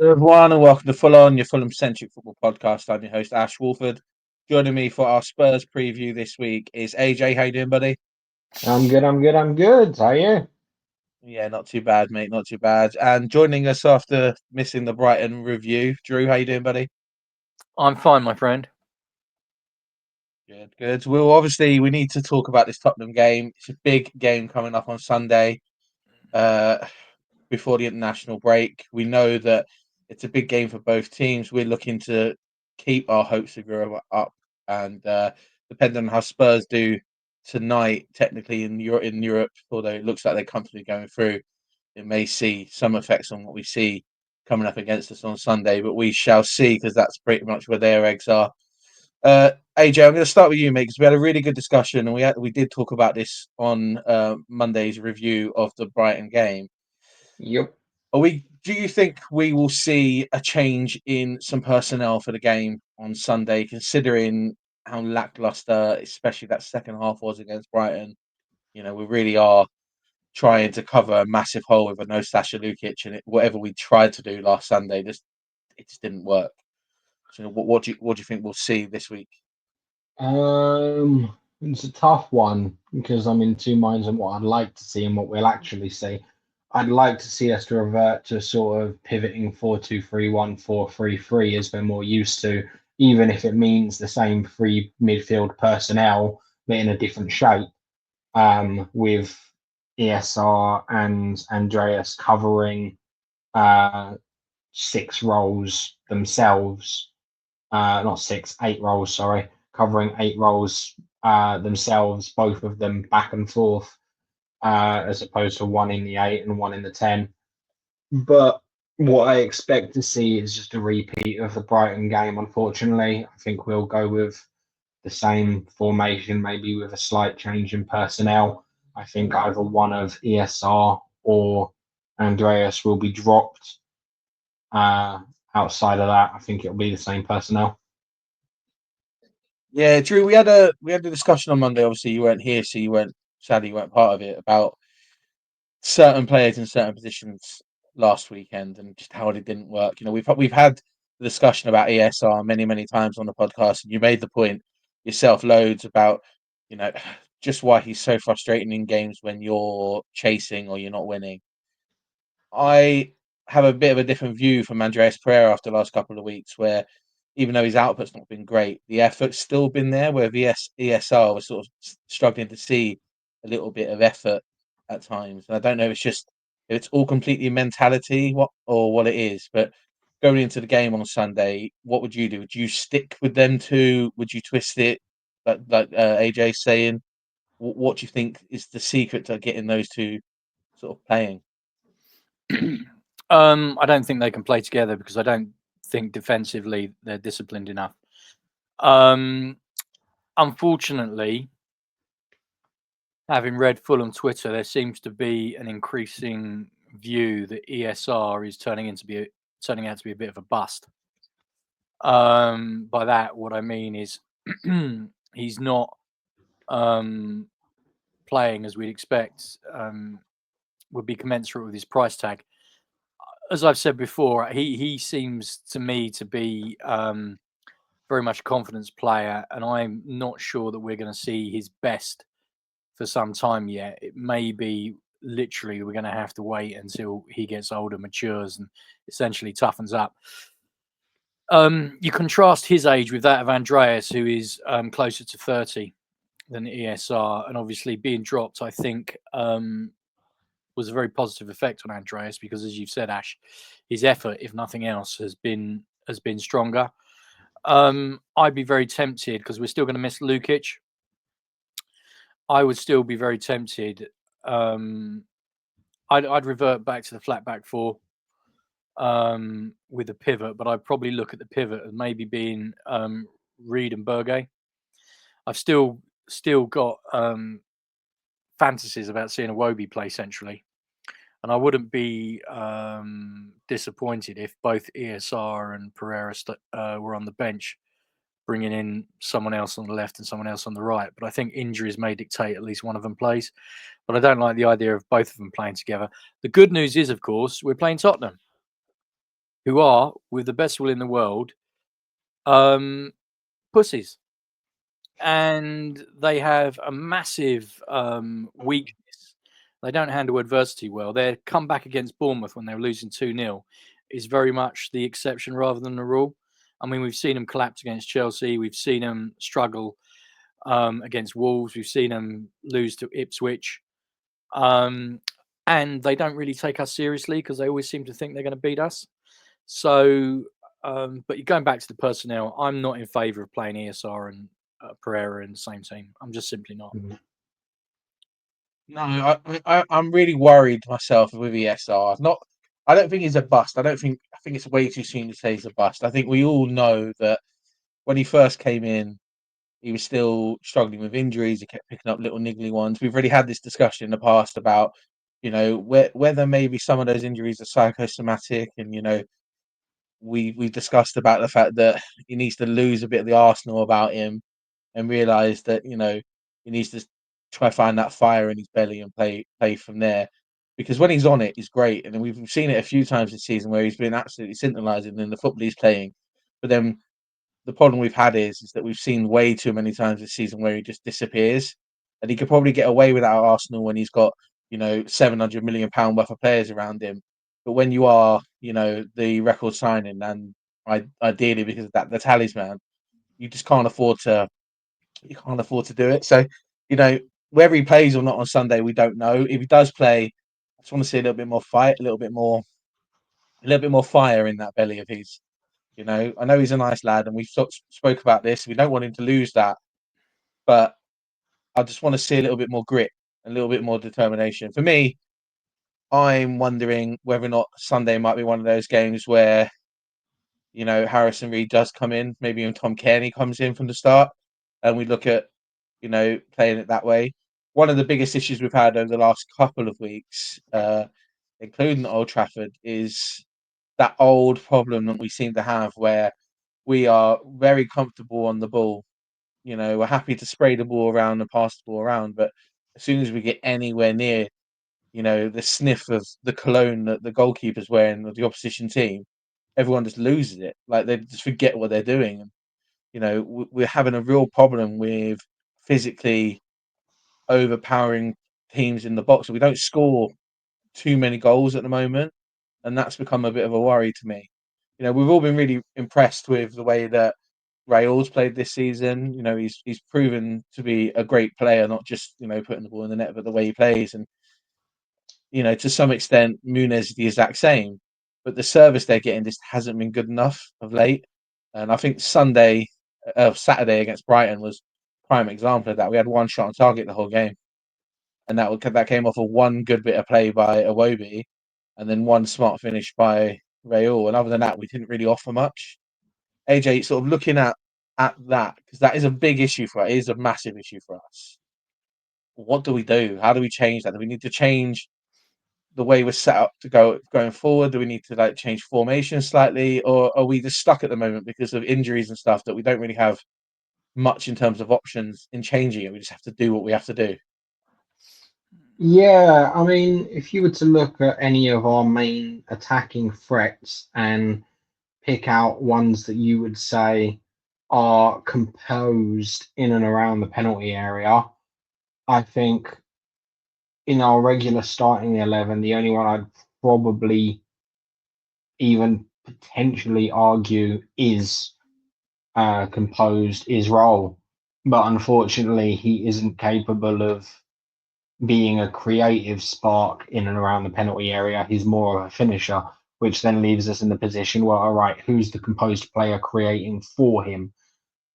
Hello everyone, and welcome to Ful-on, your Fulham-centric football podcast. I'm your host, Ash Woolford. Joining me for our Spurs preview this week is AJ. How you doing, buddy? I'm good. How are you? Yeah, not too bad, mate. Not too bad. And joining us after missing the Brighton review, Drew. How you doing, buddy? I'm fine, my friend. Good, good. Well, obviously, we need to talk about this Tottenham game. It's a big game coming up on Sunday, uh, before the international break. We know that it's a big game for both teams. We're looking to keep our hopes of Europe up, and depending on how Spurs do tonight, technically in Europe, although it looks like they're comfortably going through, it may see some effects on what we see coming up against us on Sunday. But we shall see, because that's pretty much where their eggs are. AJ, I'm going to start with you, mate, because we had a really good discussion, and we did talk about this on Monday's review of the Brighton game. Yep. Do you think we will see a change in some personnel for the game on Sunday, considering how lackluster, especially that second half was against Brighton? You know, we really are trying to cover a massive hole with a no Saša Lukić, and whatever we tried to do last Sunday, it just didn't work. So, what do you think we'll see this week? It's a tough one because I'm in two minds on what I'd like to see and what we'll actually see. I'd like to see us to revert to sort of pivoting 4-2-3-1, 4-3-3 as we're more used to, even if it means the same three midfield personnel but in a different shape. With ESR and Andreas covering six roles themselves, not six, 8 roles, sorry, covering 8 roles themselves, both of them back and forth, as opposed to one in the 8 and one in the 10. But what I expect to see is just a repeat of the Brighton game, unfortunately. I think we'll go with the same formation, maybe with a slight change in personnel. I think either one of ESR or Andreas will be dropped. Uh, Outside of that, I think it'll be the same personnel. Yeah, Drew, we had a discussion on Monday. Obviously, you weren't here, so sadly you weren't part of it, about certain players in certain positions last weekend and just how it didn't work. You know, we've had the discussion about ESR many times on the podcast, and you made the point yourself loads about, you know, just why he's so frustrating in games when you're chasing or you're not winning. I have a bit of a different view from Andreas Pereira after the last couple of weeks, where even though his output's not been great, the effort's still been there. Where ESR was sort of struggling to see a little bit of effort at times, and I don't know if it's all completely mentality, what it is. But going into the game on Sunday, what would you do? Would you stick with them two? Would you twist it, like AJ's saying? What do you think is the secret to getting those two sort of playing? I don't think they can play together because I don't think defensively they're disciplined enough. Unfortunately, having read Fulham Twitter, there seems to be an increasing view that ESR is turning out to be a bit of a bust. By that, what I mean is he's not playing as we'd expect. Would be commensurate with his price tag. As I've said before, he seems to me to be very much a confidence player, and I'm not sure that we're going to see his best for some time yet. It may be literally we're going to have to wait until he gets older, matures, and essentially toughens up. You contrast his age with that of Andreas, who is closer to 30 than ESR, and obviously being dropped, I think, was a very positive effect on Andreas because, as you've said, Ash, his effort, if nothing else, has been stronger. I'd be very tempted because we're still going to miss Lukic. I would still be very tempted. I'd revert back to the flat back four with a pivot, but I'd probably look at the pivot as maybe being Reed and Berge. I've still got fantasies about seeing a Wobie play centrally, and I wouldn't be disappointed if both ESR and Pereira were on the bench, bringing in someone else on the left and someone else on the right. But I think injuries may dictate at least one of them plays. But I don't like the idea of both of them playing together. The good news is, of course, we're playing Tottenham. who are, with the best will in the world, pussies. And they have a massive weakness. They don't handle adversity well. Their comeback against Bournemouth when they were losing 2-0 is very much the exception rather than the rule. I mean, we've seen them collapse against Chelsea. We've seen them struggle against Wolves. We've seen them lose to Ipswich. And they don't really take us seriously because they always seem to think they're going to beat us. So, but you're going back to the personnel. I'm not in favour of playing ESR and Pereira in the same team. I'm just simply not. No, I'm really worried myself with ESR. I don't think he's a bust. I think it's way too soon to say he's a bust. I think we all know that when he first came in, he was still struggling with injuries. He kept picking up little niggly ones. We've already had this discussion in the past about, whether maybe some of those injuries are psychosomatic, and we discussed about the fact that he needs to lose a bit of the Arsenal about him and realize that he needs to try find that fire in his belly and play from there. Because when he's on it, he's great, and we've seen it a few times this season where he's been absolutely scintillating in the football he's playing. But then the problem we've had is that we've seen way too many times this season where he just disappears, and he could probably get away with that at Arsenal when he's got £700 million worth of players around him. But when you are the record signing, and ideally because of that the talisman, you just can't afford to do it. So whether he plays or not on Sunday, we don't know. If he does play, I just want to see a little bit more fight, a little bit more fire in that belly of his. I know he's a nice lad, and we've spoke about this. We don't want him to lose that, but I just want to see a little bit more grit, a little bit more determination. For me, I'm wondering whether or not Sunday might be one of those games where Harrison Reed does come in, maybe even Tom Cairney comes in from the start, and we look at playing it that way. One of the biggest issues we've had over the last couple of weeks, including at Old Trafford, is that old problem that we seem to have where we are very comfortable on the ball. We're happy to spray the ball around and pass the ball around, but as soon as we get anywhere near, the sniff of the cologne that the goalkeeper's wearing of the opposition team, everyone just loses it. Like they just forget what they're doing. We're having a real problem with physically overpowering teams in the box. We don't score too many goals at the moment, and that's become a bit of a worry to me. We've all been really impressed with the way that Raul's played this season. He's proven to be a great player, not just putting the ball in the net, but the way he plays. And to some extent, Muniz is the exact same, but the service they're getting just hasn't been good enough of late. And I think Saturday against Brighton was prime example of that. We had one shot on target the whole game, and that came off of one good bit of play by Iwobi, and then one smart finish by Raul. And other than that, we didn't really offer much. AJ, sort of looking at that, because that is a big issue for us. It is a massive issue for us. What do we do? How do we change that? Do we need to change the way we're set up to going forward? Do we need to change formation slightly, or are we just stuck at the moment because of injuries and stuff that we don't really have much in terms of options in changing it? We just have to do what we have to do. Yeah, I mean, if you were to look at any of our main attacking threats and pick out ones that you would say are composed in and around the penalty area, I think in our regular starting 11, the only one I'd probably even potentially argue is composed is Roll. But unfortunately, he isn't capable of being a creative spark in and around the penalty area. He's more of a finisher, which then leaves us in the position where, all right, who's the composed player creating for him?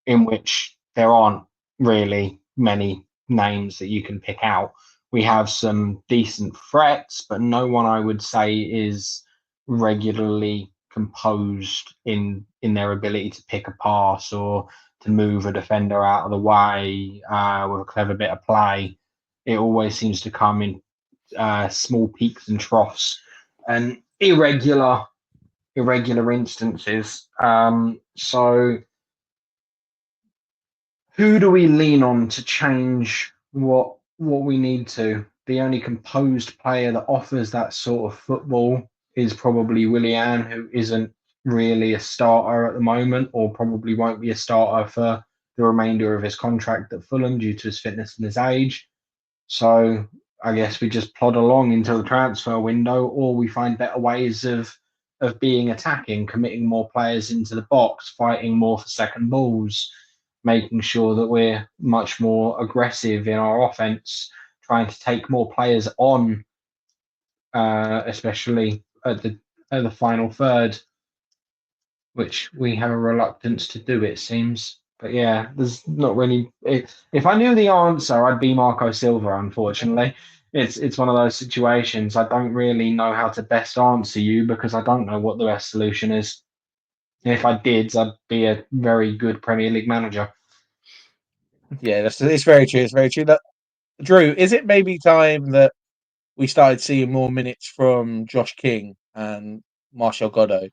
In which there aren't really many names that you can pick out. We have some decent threats, but no one I would say is regularly composed in their ability to pick a pass or to move a defender out of the way with a clever bit of play. It always seems to come in small peaks and troughs and irregular instances. So who do we lean on to change what we need to? The only composed player that offers that sort of football is probably Willian, who isn't really a starter at the moment, or probably won't be a starter for the remainder of his contract at Fulham due to his fitness and his age. So I guess we just plod along into the transfer window, or we find better ways of being attacking, committing more players into the box, fighting more for second balls, making sure that we're much more aggressive in our offense, trying to take more players on, especially at the final third, which we have a reluctance to do, it seems. But yeah, there's not really. If I knew the answer, I'd be Marco Silva. Unfortunately, it's one of those situations. I don't really know how to best answer you because I don't know what the best solution is. If I did, I'd be a very good Premier League manager. Yeah, it's very true. It's very true. That Drew, is it maybe time that we started seeing more minutes from Josh King and Martial Godot?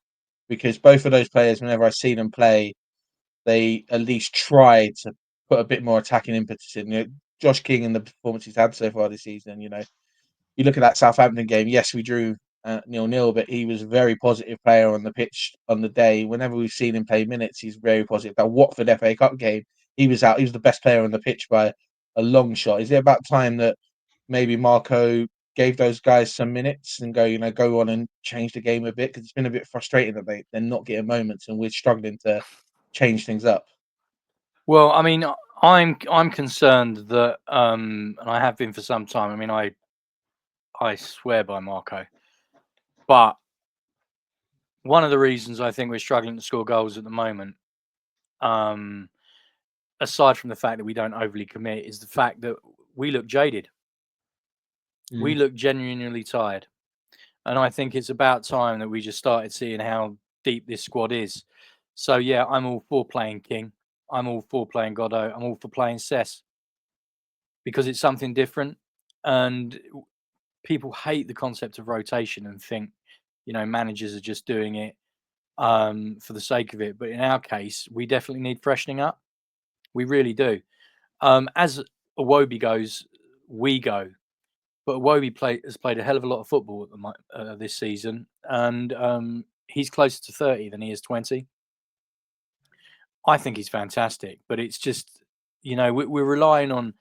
Because both of those players, whenever I've seen them play, they at least try to put a bit more attacking impetus in. Josh King and the performance he's had so far this season, you look at that Southampton game. Yes, we drew 0-0, but he was a very positive player on the pitch on the day. Whenever we've seen him play minutes, he's very positive. That Watford FA Cup game, he was out. He was the best player on the pitch by a long shot. Is it about time that maybe Marco gave those guys some minutes and go on and change the game a bit? Because it's been a bit frustrating that they're not getting moments and we're struggling to change things up. Well, I mean, I'm concerned that, and I have been for some time. I mean, I swear by Marco, but one of the reasons I think we're struggling to score goals at the moment, aside from the fact that we don't overly commit, is the fact that we look jaded. We look genuinely tired, and I think it's about time that we just started seeing how deep this squad is. So yeah, I'm all for playing King. I'm all for playing Godot. I'm all for playing Cess because it's something different, and people hate the concept of rotation and think, managers are just doing it for the sake of it. But in our case, we definitely need freshening up. We really do. As Iwobi goes, we go. But Iwobi has played a hell of a lot of football this season, and he's closer to 30 than he is 20. I think he's fantastic, but it's just, we're relying on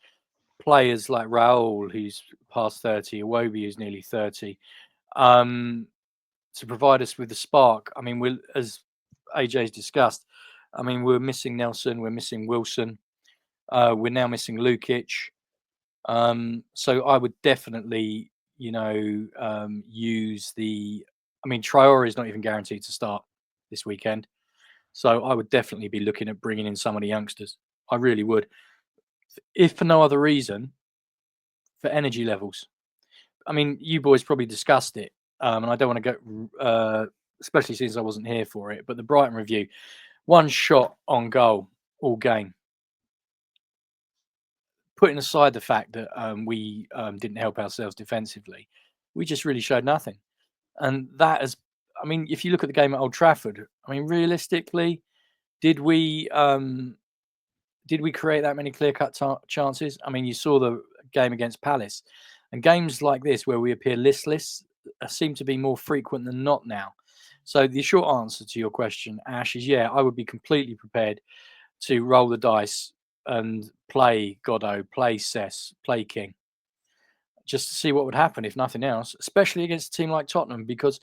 players like Raul, who's past 30, Iwobi, who's nearly 30, to provide us with the spark. I mean, as AJ's discussed, I mean, we're missing Nelson, we're missing Wilson, we're now missing Lukic. So I would definitely, use the. I mean, Traore is not even guaranteed to start this weekend, so I would definitely be looking at bringing in some of the youngsters. I really would, if for no other reason, for energy levels. I mean, you boys probably discussed it, and I don't want to go, especially since I wasn't here for it. But the Brighton review, one shot on goal all game. Putting aside the fact that we didn't help ourselves defensively, we just really showed nothing. And that is, I mean, if you look at the game at Old Trafford, I mean, realistically, did we create that many clear-cut chances? I mean, you saw the game against Palace, and games like this where we appear listless seem to be more frequent than not now. So the short answer to your question, Ash, is yeah, I would be completely prepared to roll the dice and play Godot, play Cess, play King, just to see what would happen, if nothing else, especially against a team like Tottenham, because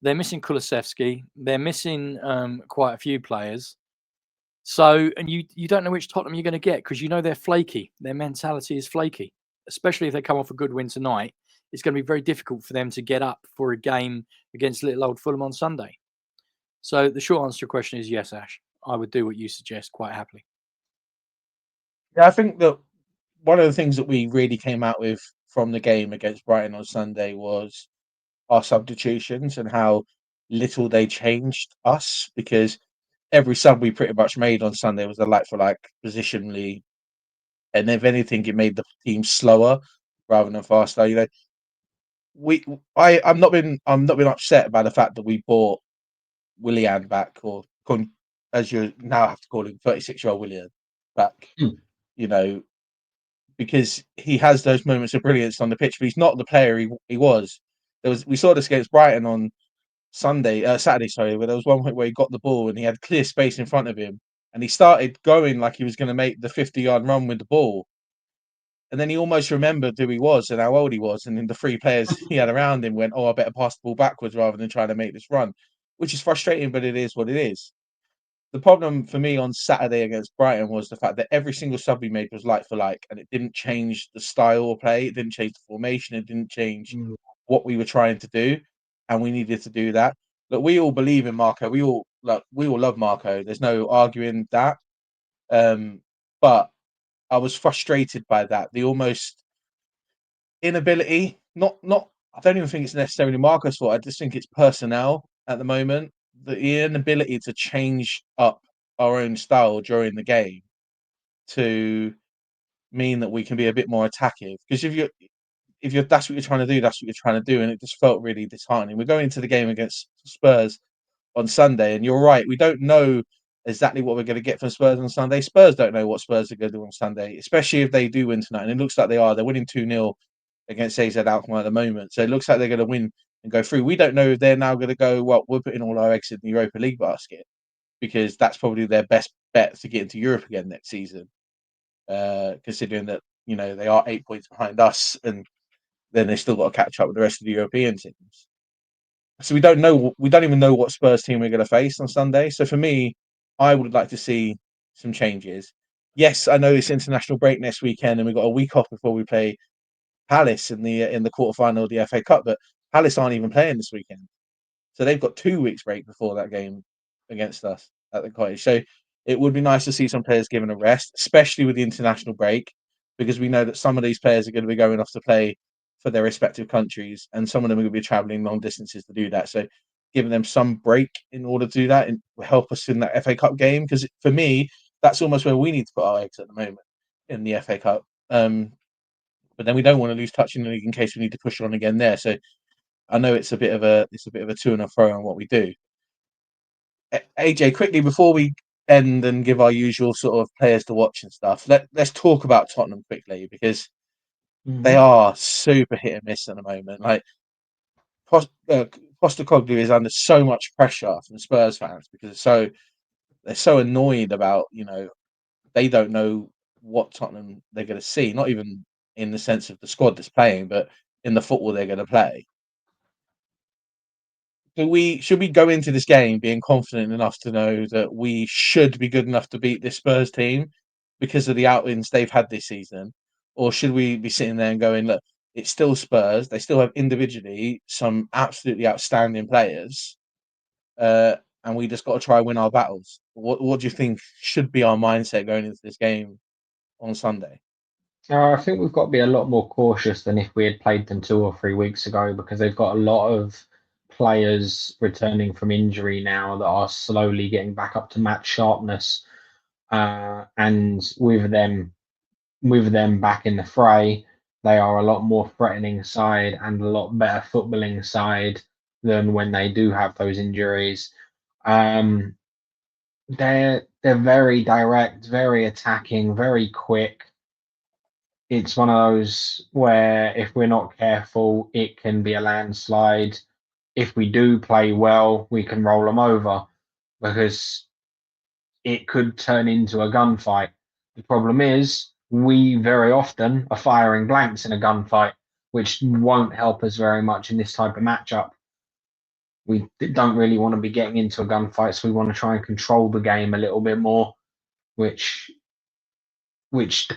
they're missing Kulusevski, they're missing quite a few players. So, and you don't know which Tottenham you're going to get because they're flaky. Their mentality is flaky, especially if they come off a good win tonight. It's going to be very difficult for them to get up for a game against little old Fulham on Sunday. So the short answer to your question is yes, Ash. I would do what you suggest quite happily. Yeah, I think that one of the things that we really came out with from the game against Brighton on Sunday was our substitutions and how little they changed us, because every sub we pretty much made on Sunday was a like-for-like positionally, and if anything, it made the team slower rather than faster. I'm not been upset by the fact that we bought Willian back, or as you now have to call him, 36-year-old Willian back. You know, because he has those moments of brilliance on the pitch, but he's not the player he was. We saw this against Brighton on Saturday, sorry, where there was one point where he got the ball and he had clear space in front of him, and he started going like he was going to make the 50-yard run with the ball, and then he almost remembered who he was and how old he was, and then the three players he had around him went, "Oh, I better pass the ball backwards rather than trying to make this run," which is frustrating, but it is what it is. The problem for me on Saturday against Brighton was the fact that every single sub we made was like for like, and it didn't change the style of play, it didn't change the formation, it didn't change what we were trying to do, and we needed to do that. Look, we all believe in Marco. We all love Marco. There's no arguing that. But I was frustrated by that. The almost inability. Not. I don't even think it's necessarily Marco's fault. I just think it's personnel at the moment. The inability to change up our own style during the game to mean that we can be a bit more attacking. Because if you're that's what you're trying to do, that's what you're trying to do, and it just felt really disheartening. We're going into the game against Spurs on Sunday, and you're right, we don't know exactly what we're going to get from Spurs on Sunday. Spurs don't know what Spurs are going to do on Sunday, especially if they do win tonight, and it looks like they are. They're winning 2-0 against AZ Alkmaar at the moment, so it looks like they're going to win and go through. We don't know if they're now going to go, well, we're putting all our eggs in the Europa League basket, because that's probably their best bet to get into Europe again next season, considering that they are 8 points behind us, and then they still got to catch up with the rest of the European teams. So we don't know. We don't even know what Spurs team we're going to face on Sunday. So for me, I would like to see some changes. Yes, I know it's international break next weekend, and we've got a week off before we play Palace in the quarterfinal of the FA Cup. But Palace aren't even playing this weekend, so they've got 2 weeks break before that game against us at the Cottage. So it would be nice to see some players given a rest, especially with the international break, because we know that some of these players are going to be going off to play for their respective countries, and some of them are going to be travelling long distances to do that. So giving them some break in order to do that and will help us in that FA Cup game. Because for me, that's almost where we need to put our eggs at the moment in the FA Cup. But then we don't want to lose touch in the league in case we need to push on again there. So I know it's a bit of a to and a fro on what we do. AJ, quickly before we end and give our usual sort of players to watch and stuff, let's talk about Tottenham quickly, because they are super hit and miss at the moment. Like Postecoglou is under so much pressure from Spurs fans because they're so annoyed about they don't know what Tottenham they're going to see. Not even in the sense of the squad that's playing, but in the football they're going to play. Should we go into this game being confident enough to know that we should be good enough to beat this Spurs team because of the outings they've had this season? Or should we be sitting there and going, look, it's still Spurs. They still have individually some absolutely outstanding players. And we just got to try and win our battles. What do you think should be our mindset going into this game on Sunday? I think we've got to be a lot more cautious than if we had played them 2 or 3 weeks ago, because they've got a lot of players returning from injury now that are slowly getting back up to match sharpness. And with them back in the fray, they are a lot more threatening side and a lot better footballing side than when they do have those injuries. They're very direct, very attacking, very quick. It's one of those where if we're not careful, it can be a landslide. If we do play well, we can roll them over, because it could turn into a gunfight. The problem is, we very often are firing blanks in a gunfight, which won't help us very much in this type of matchup. We don't really want to be getting into a gunfight, so we want to try and control the game a little bit more, which begs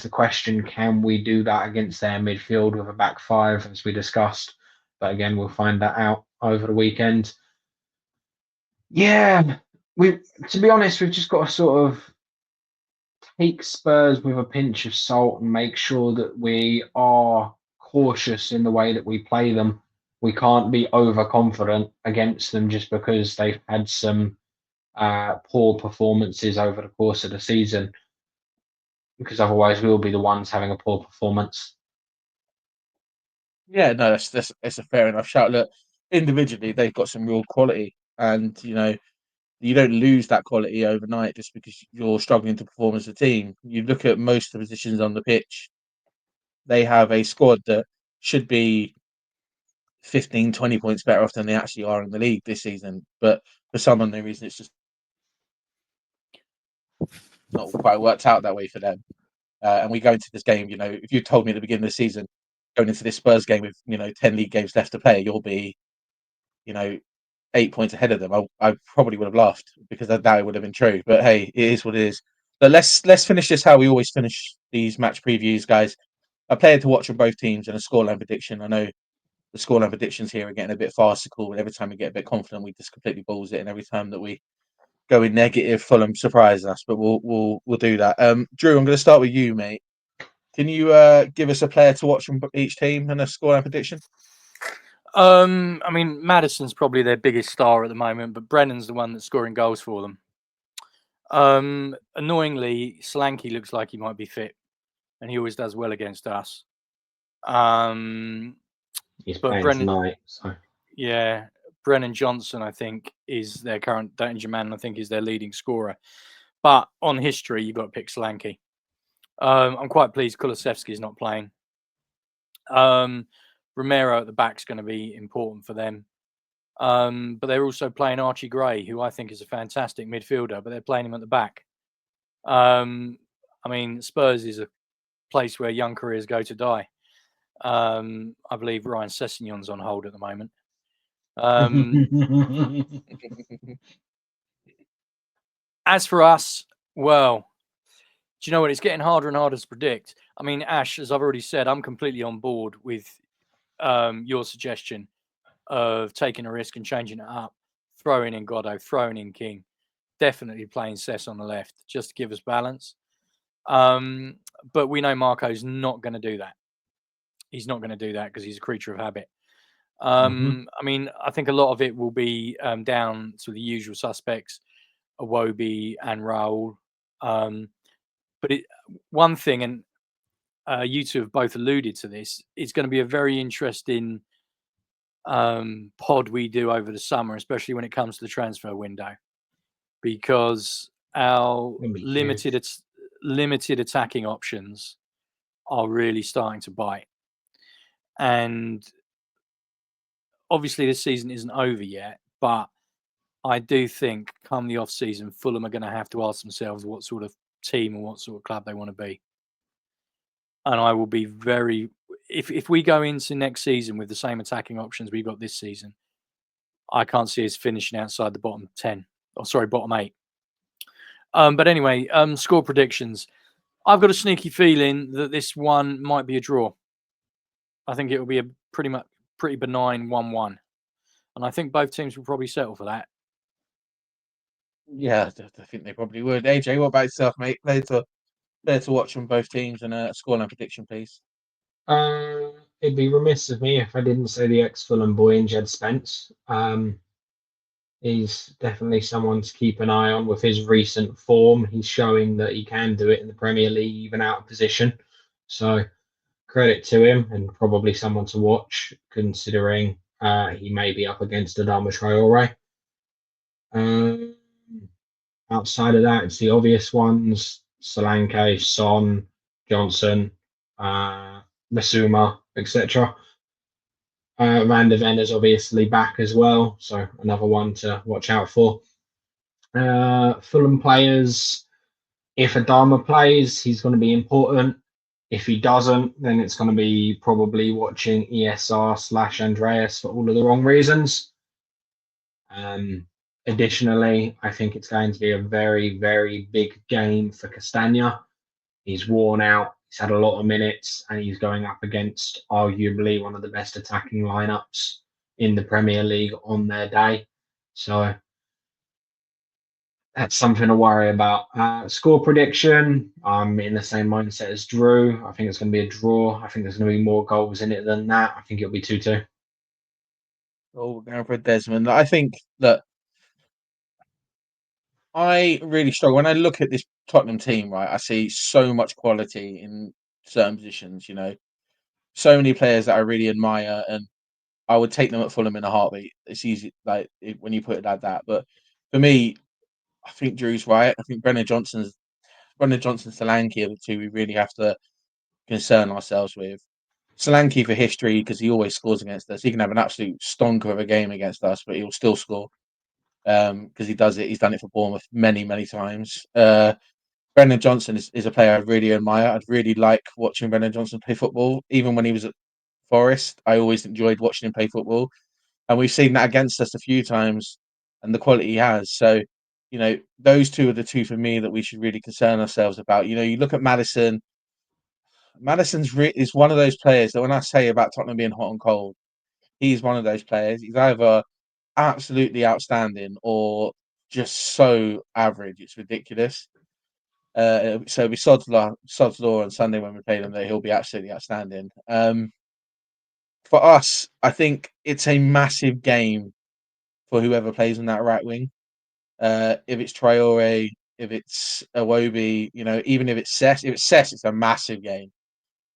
the question: can we do that against their midfield with a back five, as we discussed? But again, we'll find that out over the weekend. Yeah, to be honest, we've just got to sort of take Spurs with a pinch of salt and make sure that we are cautious in the way that we play them. We can't be overconfident against them just because they've had some poor performances over the course of the season, because otherwise we'll be the ones having a poor performance. Yeah, no, that's a fair enough shout. Look, individually they've got some real quality, and you don't lose that quality overnight just because you're struggling to perform as a team. You look at most of the positions on the pitch, they have a squad that should be 15, 20 points better off than they actually are in the league this season. But for some unknown reason, it's just not quite worked out that way for them. And we go into this game, if you told me at the beginning of the season, going into this Spurs game with 10 league games left to play, you'll be 8 points ahead of them, I probably would have laughed, because that would have been true. But hey, it is what it is. But let's finish this how we always finish these match previews, guys. A player to watch on both teams and a scoreline prediction. I know the scoreline predictions here are getting a bit farcical, and every time we get a bit confident, we just completely balls it. And every time that we go in negative, Fulham surprise us. But we'll do that. Drew, I'm going to start with you, mate. Can you give us a player to watch from each team and a scoreline prediction? I mean, Maddison's probably their biggest star at the moment, but Brennan's the one that's scoring goals for them. Annoyingly, Solanke looks like he might be fit, and he always does well against us. He's but playing tonight, so yeah, Brennan Johnson, I think, is their current danger man. I think is their leading scorer. But on history, you've got to pick Solanke. I'm quite pleased Kulusevski's not playing. Romero at the back is going to be important for them. But they're also playing Archie Gray, who I think is a fantastic midfielder, but they're playing him at the back. I mean, Spurs is a place where young careers go to die. I believe Ryan Sessegnon's on hold at the moment. As for us, well, do you know what? It's getting harder and harder to predict. I mean, Ash, as I've already said, I'm completely on board with your suggestion of taking a risk and changing it up, throwing in Goddo, throwing in King, definitely playing Sess on the left just to give us balance. But we know Marco's not going to do that. He's not going to do that because he's a creature of habit. I mean, I think a lot of it will be down to the usual suspects, Iwobi and Raul. But one thing, and you two have both alluded to this, it's going to be a very interesting pod we do over the summer, especially when it comes to the transfer window, because our limited attacking options are really starting to bite. And obviously this season isn't over yet, but I do think come the off season, Fulham are going to have to ask themselves what sort of team or what sort of club they want to be. And I will be very, if we go into next season with the same attacking options we got this season, I can't see us finishing outside the bottom 10. Oh, sorry, bottom 8. But anyway, score predictions. I've got a sneaky feeling that this one might be a draw. I think it will be a pretty benign 1-1. And I think both teams will probably settle for that. Yeah, I think they probably would. AJ, what about yourself, mate? Player to watch from both teams and a scoreline prediction, please. It'd be remiss of me if I didn't say the ex-Fulham boy in Jed Spence. He's definitely someone to keep an eye on with his recent form. He's showing that he can do it in the Premier League, even out of position. So credit to him, and probably someone to watch, considering he may be up against Adama Traore. Outside of that, it's the obvious ones: Solanke, Son, Johnson, Masuma, etc. Van der Ven is obviously back as well, so another one to watch out for. Fulham players, if Adama plays, he's going to be important. If he doesn't, then it's going to be probably watching ESR/Andreas for all of the wrong reasons. Additionally, I think it's going to be a very, very big game for Castagna. He's worn out. He's had a lot of minutes, and he's going up against arguably one of the best attacking lineups in the Premier League on their day. So that's something to worry about. Score prediction, I'm in the same mindset as Drew. I think it's going to be a draw. I think there's going to be more goals in it than that. I think it'll be 2-2. Oh, going for Desmond. I think that I really struggle when I look at this Tottenham team, right? I see so much quality in certain positions, so many players that I really admire, and I would take them at Fulham in a heartbeat. It's easy, when you put it like that. But for me, I think Drew's right. I think Brennan Johnson, Solanke are the two we really have to concern ourselves with. Solanke for history because he always scores against us. He can have an absolute stonker of a game against us, but he'll still score because he does it. He's done it for Bournemouth many, many times. Brendan Johnson is a player I really admire. I'd really like watching Brendan Johnson play football. Even when he was at Forest, I always enjoyed watching him play football. And we've seen that against us a few times and the quality he has. So, those two are the two for me that we should really concern ourselves about. You look at Maddison. Is one of those players that when I say about Tottenham being hot and cold, he's one of those players. He's either absolutely outstanding or just so average. It's ridiculous. So we sod's law on Sunday when we play them that he'll be absolutely outstanding. For us, I think it's a massive game for whoever plays on that right wing. If it's Traore, if it's Iwobi, even if it's Cess, it's a massive game.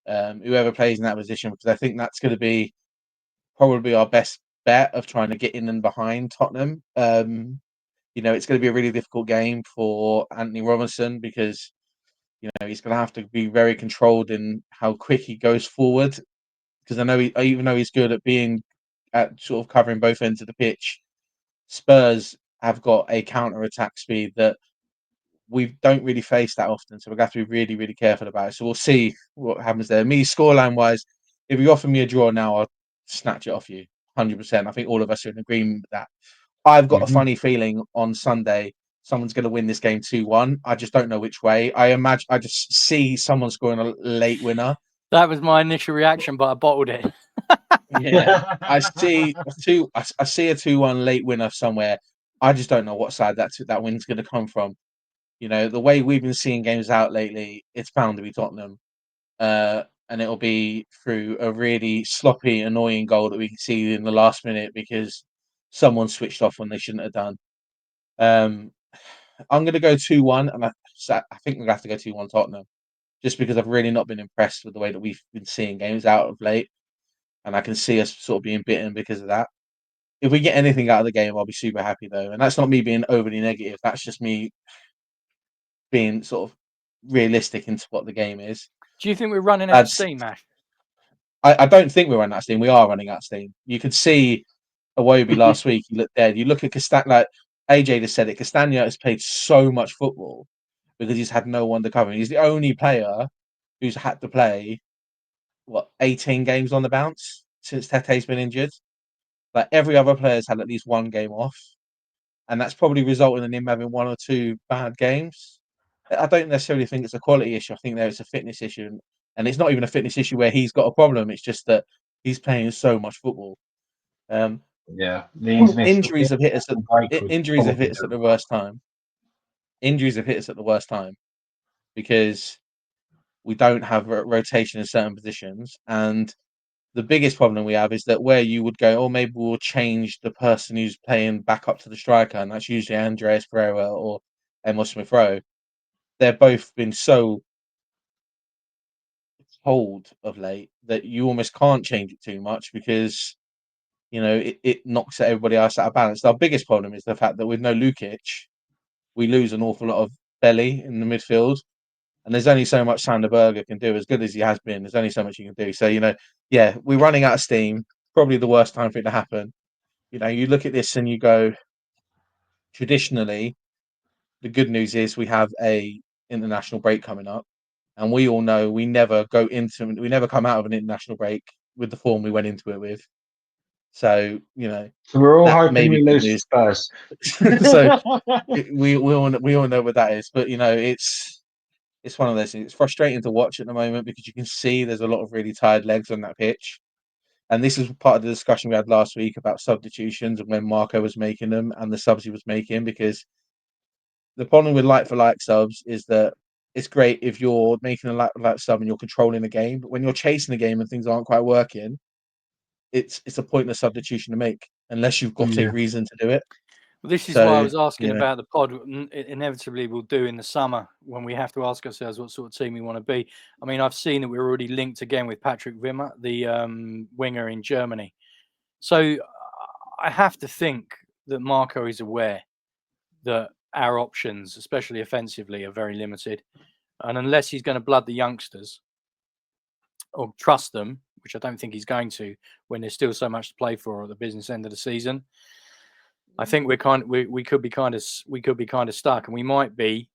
Whoever plays in that position, because I think that's going to be probably our best bet of trying to get in and behind Tottenham. It's going to be a really difficult game for Anthony Robinson because he's going to have to be very controlled in how quick he goes forward. Because even though he's good at being at sort of covering both ends of the pitch, Spurs have got a counter attack speed that we don't really face that often. So we're going to have to be really, really careful about it. So we'll see what happens there. Me, scoreline wise, if you offer me a draw now, I'll snatch it off you 100%. I think all of us are in agreement with that. I've got a funny feeling on Sunday someone's going to win this game 2-1. I just don't know which way. I just see someone scoring a late winner. That was my initial reaction, but I bottled it. Yeah, I see a 2-1 late winner somewhere. I just don't know what side that win's going to come from. The way we've been seeing games out lately, it's bound to be Tottenham. And it'll be through a really sloppy, annoying goal that we can see in the last minute because someone switched off when they shouldn't have done. I'm going to go 2-1, and I think we're going to have to go 2-1 Tottenham, just because I've really not been impressed with the way that we've been seeing games out of late, and I can see us sort of being bitten because of that. If we get anything out of the game, I'll be super happy though, and that's not me being overly negative. That's just me being sort of realistic into what the game is. Do you think we're running out of steam, Ash? I don't think we're running out of steam. We are running out of steam. You could see Iwobi last week. He looked dead. You look at Castagna, like AJ just said it. Castagna has played so much football because he's had no one to cover him. He's the only player who's had to play 18 games on the bounce since Tete's been injured. Like every other player's had at least one game off, and that's probably resulted in him having one or two bad games. I don't necessarily think it's a quality issue. I think there it's a fitness issue, and it's not even a fitness issue where he's got a problem. It's just that he's playing so much football. The injuries have hit us. Injuries have hit us at the worst time. Injuries have hit us at the worst time because we don't have rotation in certain positions, and the biggest problem we have is that where you would go, maybe we'll change the person who's playing back up to the striker, and that's usually Andreas Pereira or Emil Smith Rowe. They've both been so cold of late that you almost can't change it too much because it knocks everybody else out of balance. Our biggest problem is the fact that with no Lukic, we lose an awful lot of belly in the midfield, and there's only so much Sander Berge can do. As good as he has been, there's only so much he can do. So we're running out of steam. Probably the worst time for it to happen. You look at this and you go, traditionally, the good news is we have a international break coming up, and we all know we never come out of an international break with the form we went into it with. So so we're all hoping maybe we lose Spurs. So we all know what that is, but it's one of those things. It's frustrating to watch at the moment because you can see there's a lot of really tired legs on that pitch. And this is part of the discussion we had last week about substitutions and when Marco was making them and the subs he was making, because the problem with like-for-like subs is that it's great if you're making a like sub and you're controlling the game, but when you're chasing the game and things aren't quite working, it's a pointless substitution to make unless you've got a reason to do it. Well, this is why I was asking about the pod. Inevitably, we'll do in the summer when we have to ask ourselves what sort of team we want to be. I mean, I've seen that we're already linked again with Patrick Wimmer, the winger in Germany. So I have to think that Marco is aware that our options, especially offensively, are very limited. And unless he's going to blood the youngsters or trust them, which I don't think he's going to, when there's still so much to play for at the business end of the season, I think we could be kind of stuck, and we might be.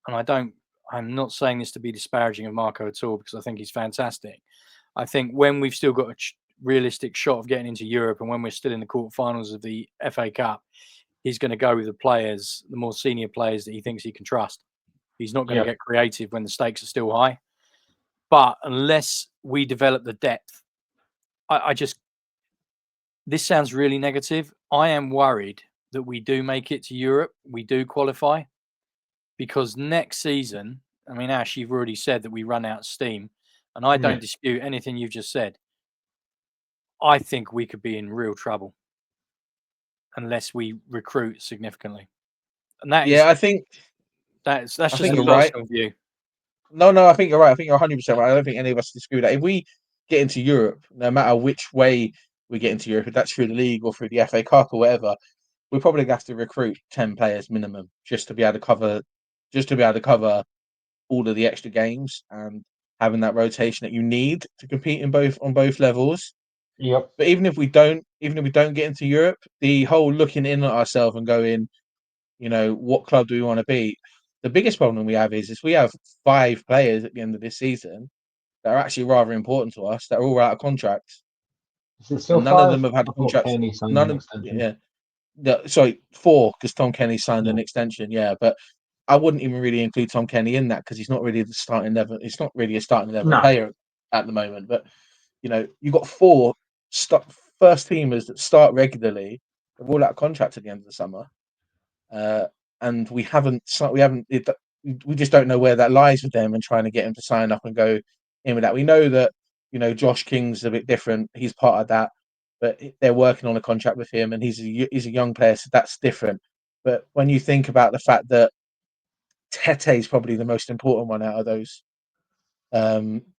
And I'm not saying this to be disparaging of Marco at all, because I think he's fantastic. I think when we've still got a realistic shot of getting into Europe, and when we're still in the quarterfinals of the FA Cup, he's going to go with the more senior players that he thinks he can trust. He's not going to get creative when the stakes are still high. But unless we develop the depth, this sounds really negative. I am worried that we do make it to Europe, we do qualify, because next season, I mean, Ash, you've already said that we run out of steam, and I don't dispute anything you've just said. I think we could be in real trouble unless we recruit significantly. And that is, I think that's just think a you're right. personal view. No, I think you're right. I think you're 100% right. I don't think any of us disagree with that. If we get into Europe, no matter which way we get into Europe, if that's through the league or through the FA Cup or whatever, we're probably going to have to recruit 10 players minimum just to be able to cover all of the extra games and having that rotation that you need to compete on both levels. Yep. But even if we don't get into Europe, the whole looking in at ourselves and going, what club do we want to be? The biggest problem we have is we have 5 players at the end of this season that are actually rather important to us that are all out of contracts. Is it still And none 5? of them have had I thought contracts. Kenny signed None an of extension. sorry, 4 because Tom Kenny signed an extension. Yeah, but I wouldn't even really include Tom Kenny in that because he's not really the starting 11. It's not really a starting 11 player at the moment. But you've got 4 first teamers that start regularly. They're all out of contract at the end of the summer. And we just don't know where that lies with them and trying to get him to sign up and go in with that. We know that, Josh King's a bit different. He's part of that, but they're working on a contract with him and he's a young player, so that's different. But when you think about the fact that Tete is probably the most important one out of those,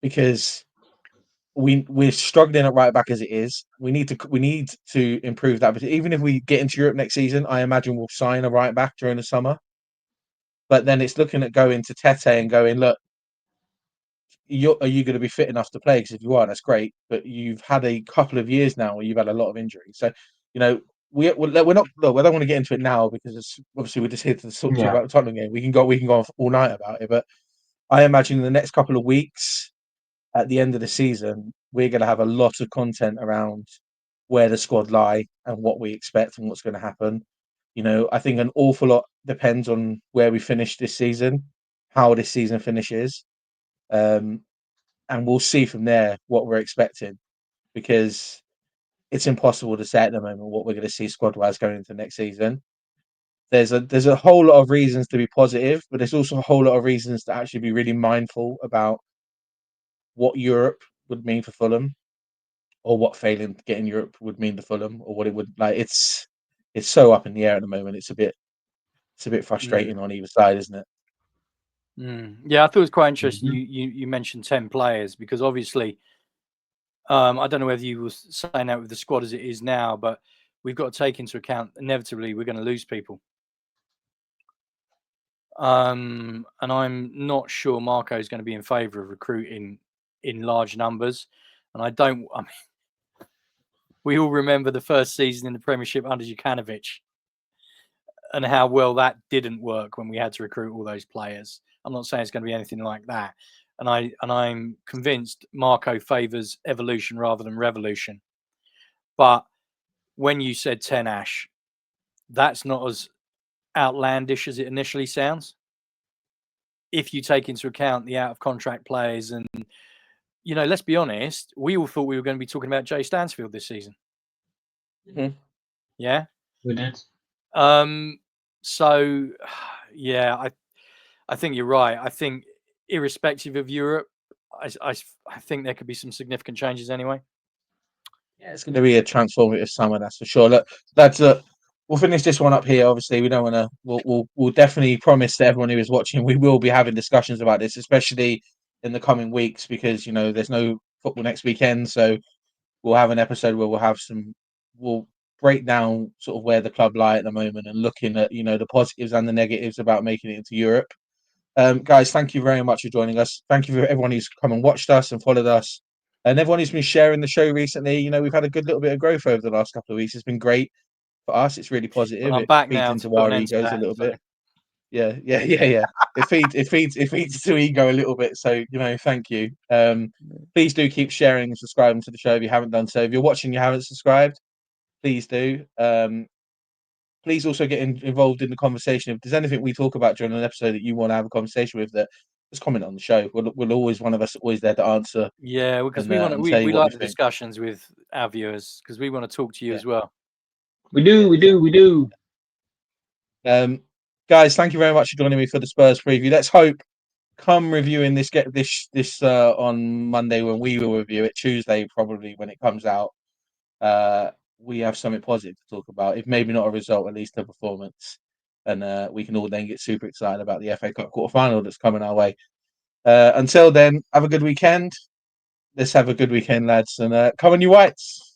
because we're struggling at right back as it is. We need to improve that. But even if we get into Europe next season, I imagine we'll sign a right back during the summer. But then it's looking at going to Tete and going, look, are you going to be fit enough to play? Because if you are, that's great. But you've had a couple of years now where you've had a lot of injuries. So, we're not. Look, I don't want to get into it now because obviously we're just here to talk about the Tottenham game. We can go on all night about it. But I imagine in the next couple of weeks, at the end of the season, we're going to have a lot of content around where the squad lie and what we expect and what's going to happen. I think an awful lot depends on where we finish this season, how this season finishes, and we'll see from there what we're expecting, because it's impossible to say at the moment what we're going to see squad-wise going into next season. There's a whole lot of reasons to be positive, but there's also a whole lot of reasons to actually be really mindful about what Europe would mean for Fulham, or what failing to get in Europe would mean to Fulham, or what it would like. It's so up in the air at the moment. It's a bit frustrating on either side, isn't it? Yeah, I thought it was quite interesting. You mentioned 10 players because obviously, I don't know whether you were saying that with the squad as it is now, but we've got to take into account inevitably we're going to lose people. And I'm not sure Marco is going to be in favour of recruiting in large numbers. And I mean, we all remember the first season in the Premiership under Jukanovic and how well that didn't work when we had to recruit all those players. I'm not saying it's going to be anything like that. And I'm convinced Marco favours evolution rather than revolution. But when you said 10, Ash, that's not as outlandish as it initially sounds. If you take into account the out-of-contract players and, let's be honest, we all thought we were going to be talking about Jay Stansfield this season. Mm-hmm. Yeah? We did. So, yeah, I think you're right. I think irrespective of Europe, I think there could be some significant changes anyway. Yeah, it's going to be a transformative summer, that's for sure. Look, we'll finish this one up here. Obviously, we don't want to. We'll definitely promise to everyone who is watching we will be having discussions about this, especially in the coming weeks, because there's no football next weekend. So we'll have an episode where we'll break down sort of where the club lie at the moment and looking at the positives and the negatives about making it into Europe. Guys, thank you very much for joining us. Thank you for everyone who's come and watched us and followed us. And everyone who's been sharing the show recently, you know, we've had a good little bit of growth over the last couple of weeks. It's been great for us. It's really positive. Well, I'm It back feeds now to into put an our end to egos a that. little So. bit. Yeah. It feeds into ego a little bit. So, you know, thank you. Please do keep sharing and subscribing to the show if you haven't done so. If you're watching, you haven't subscribed, please do. Please also get involved in the conversation. If there's anything we talk about during an episode that you want to have a conversation with, that just comment on the show. We'll always, one of us always there to answer. Yeah, because and we tell you what like we the think. discussions with our viewers because we want to talk to you as well. We do. Guys, thank you very much for joining me for the Spurs preview. Let's hope come reviewing this on Monday when we will review it, Tuesday probably when it comes out. We have something positive to talk about. If maybe not a result, at least a performance, and we can all then get super excited about the FA Cup quarterfinal that's coming our way. Until then, have a good weekend. Let's have a good weekend, lads, and come on, you Whites.